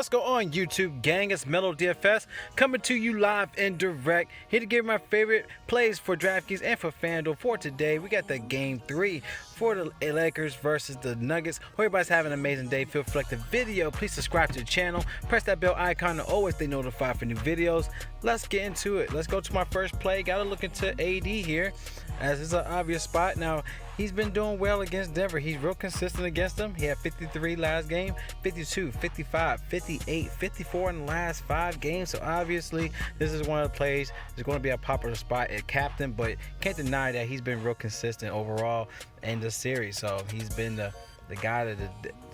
What's going on, YouTube gang? It's Melo DFS coming to you live and direct. Here to give my favorite plays for DraftKings and for FanDuel. For today, we got the game 3 for the Lakers versus the Nuggets. Hope everybody's having an amazing day. Feel free to like the video. Please subscribe to the channel. Press that bell icon to always stay notified for new videos. Let's get into it. Let's go to my first play. Got to look into AD here, as it's an obvious spot. Now, he's been doing well against Denver. He's real consistent against them. He had 53 last game, 52, 55, 58, 54 in the last 5 games. So obviously, this is one of the plays that's going to be a popular spot at captain, but can't deny that he's been real consistent overall in the series. So he's been the guy that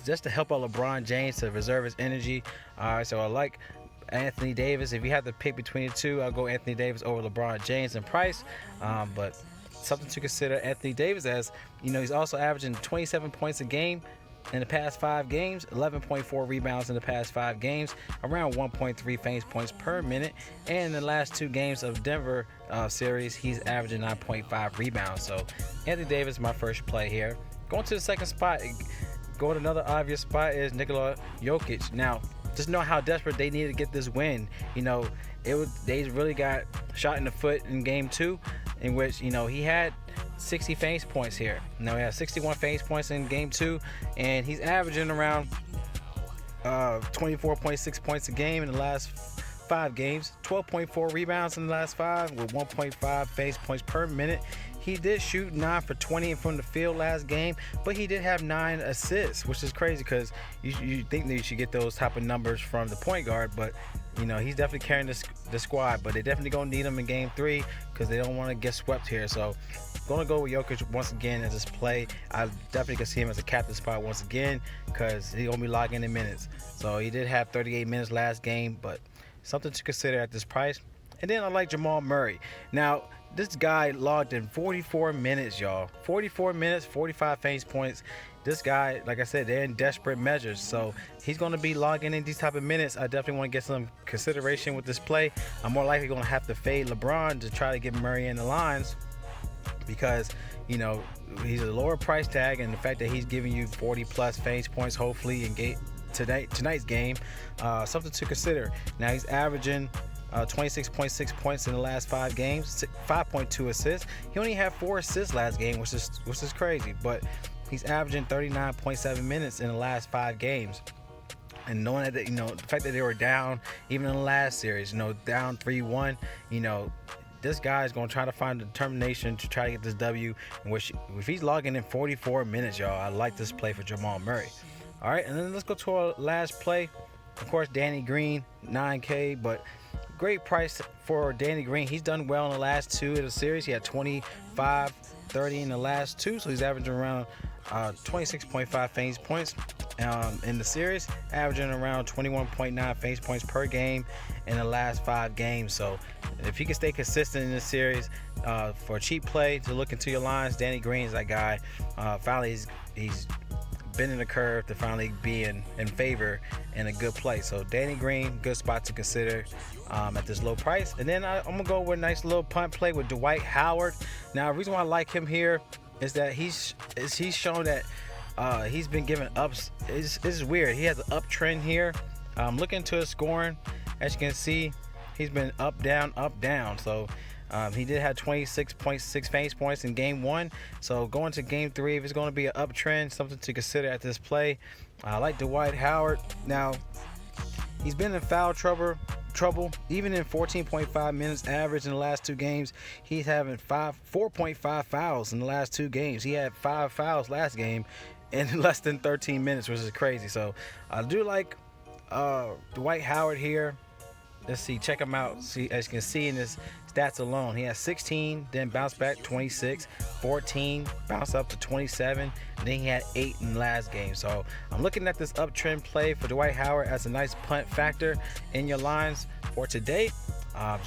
just to help out LeBron James to reserve his energy. All right, so I like Anthony Davis. If you have to pick between the two, I'll go Anthony Davis over LeBron James in price. But something to consider Anthony Davis, as you know, he's also averaging 27 points a game in the past 5 games, 11.4 rebounds in the past 5 games, around 1.3 fantasy points per minute, and in the last 2 games of Denver series, he's averaging 9.5 rebounds. So Anthony Davis, my first play here. Going to the second spot, going to another obvious spot is Nikola Jokic. Now, just know how desperate they needed to get this win. You know, they really got shot in the foot in game 2, in which, you know, he had 60 fantasy points here. Now he has 61 fantasy points in game 2, and he's averaging around 24.6 points a game in the last 5 games, 12.4 rebounds in the last 5 with 1.5 fantasy points per minute. He did shoot 9 for 20 from the field last game, but he did have 9 assists, which is crazy because you think that you should get those type of numbers from the point guard, but you know, he's definitely carrying the squad. But they definitely gonna need him in game 3 because they don't want to get swept here. So gonna go with Jokic once again as this play. I definitely can see him as a captain spot once again because he's gonna be logging in minutes. So he did have 38 minutes last game, but something to consider at this price. And then I like Jamal Murray. Now, this guy logged in 44 minutes, y'all. 44 minutes, 45 fantasy points. This guy, like I said, they're in desperate measures. So he's going to be logging in these type of minutes. I definitely want to get some consideration with this play. I'm more likely going to have to fade LeBron to try to get Murray in the lines because, you know, he's a lower price tag, and the fact that he's giving you 40 plus fantasy points, hopefully, in tonight's game, something to consider. Now he's averaging 26.6 points in the last 5 games, 5.2 assists. He only had 4 assists last game, which is crazy, but he's averaging 39.7 minutes in the last 5 games. And knowing that, you know, the fact that they were down even in the last series, you know, down 3-1, you know, this guy is going to try to find the determination to try to get this W. In which, if he's logging in 44 minutes, y'all, I like this play for Jamal Murray. All right, and then let's go to our last play. Of course, Danny Green, 9K, but great price for Danny Green. He's done well in the last 2 of the series. He had 25, 30 in the last 2, so he's averaging around 26.5 fantasy points in the series, averaging around 21.9 fantasy points per game in the last 5 games. So if he can stay consistent in this series, for a cheap play to look into your lines, Danny Green is that guy. Finally, he's bending the curve to finally be in favor and a good play. So Danny Green, good spot to consider at this low price. And then I'm gonna go with a nice little punt play with Dwight Howard. Now, the reason why I like him here is that he's shown that he's been giving ups. This is weird. He has an uptrend here. Look into his scoring. As you can see, he's been up, down, up, down. So he did have 26.6 fantasy points in game 1. So going to game 3, if it's going to be an uptrend, something to consider at this play. I like Dwight Howard. Now, he's been in foul trouble. Even in 14.5 minutes average in the last 2 games, he's having 4.5 fouls in the last 2 games. He had 5 fouls last game in less than 13 minutes, which is crazy. So I do like Dwight Howard here. Let's see, check him out. See, as you can see in his stats alone, he has 16, then bounced back 26, 14, bounced up to 27, and then he had 8 in the last game. So I'm looking at this uptrend play for Dwight Howard as a nice punt factor in your lines for today.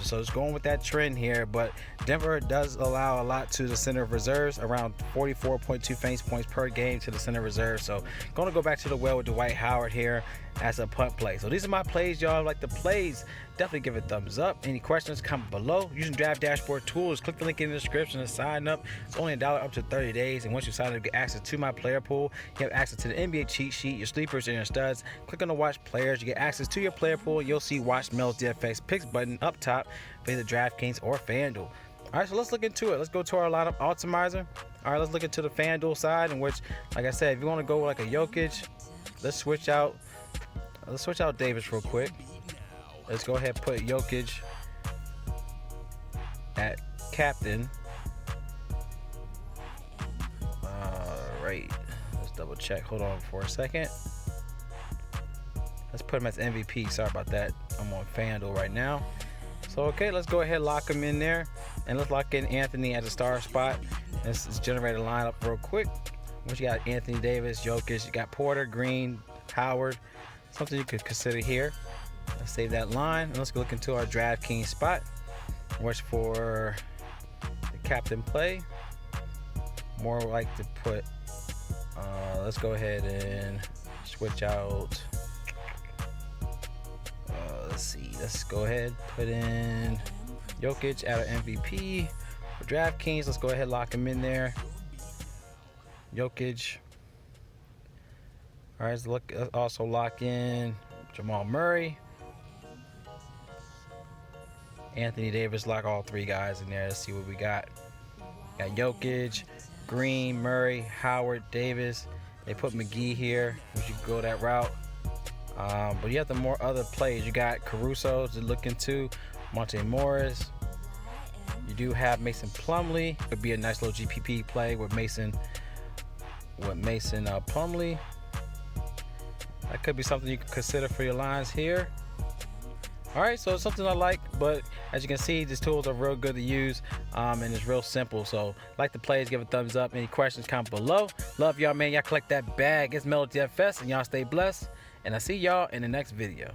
So it's going with that trend here, but Denver does allow a lot to the center of reserves, around 44.2 fantasy points per game to the center of reserves. So going to go back to the well with Dwight Howard here as a punt play. So these are my plays, y'all. Like the plays, definitely give it a thumbs up. Any questions, comment below. Using Draft Dashboard tools, click the link in the description to sign up. It's only $1 up to 30 days, and once you sign up, you get access to my player pool. You have access to the NBA cheat sheet, your sleepers, and your studs. Click on the watch players. You get access to your player pool. You'll see watch Mel's DFS picks button up top for either DraftKings or FanDuel. All right, so let's look into it. Let's go to our lineup optimizer. All right, let's look into the FanDuel side, in which, like I said, if you want to go like a Jokic, let's switch out Davis real quick. Let's go ahead and put Jokic at captain. All right, let's double check. Hold on for a second. Let's put him as MVP. Sorry about that. I'm on FanDuel right now. So, okay, let's go ahead and lock him in there. And let's lock in Anthony at the star spot. Let's generate a lineup real quick. Once you got Anthony Davis, Jokic, you got Porter, Green, Howard. Something you could consider here. Let's save that line. And let's go look into our DraftKings spot. Which for the captain play. More like to put, let's go ahead and switch out. Let's see. Let's go ahead, put in Jokic at our MVP for DraftKings. Let's go ahead, lock him in there. Jokic. All right, let's also lock in Jamal Murray. Anthony Davis, lock all three guys in there. Let's see what we got. Got Jokic, Green, Murray, Howard, Davis. They put McGee here. We should go that route. But you have the more other plays. You got Caruso to look into, Monte Morris. You do have Mason Plumlee. Could be a nice little GPP play with Mason Plumlee. That could be something you could consider for your lines here. All right, so it's something I like, but as you can see, these tools are real good to use, and it's real simple. So like the plays, give a thumbs up. Any questions, comment below. Love y'all, man. Y'all collect that bag. It's Melo DFS, and y'all stay blessed. And I'll see y'all in the next video.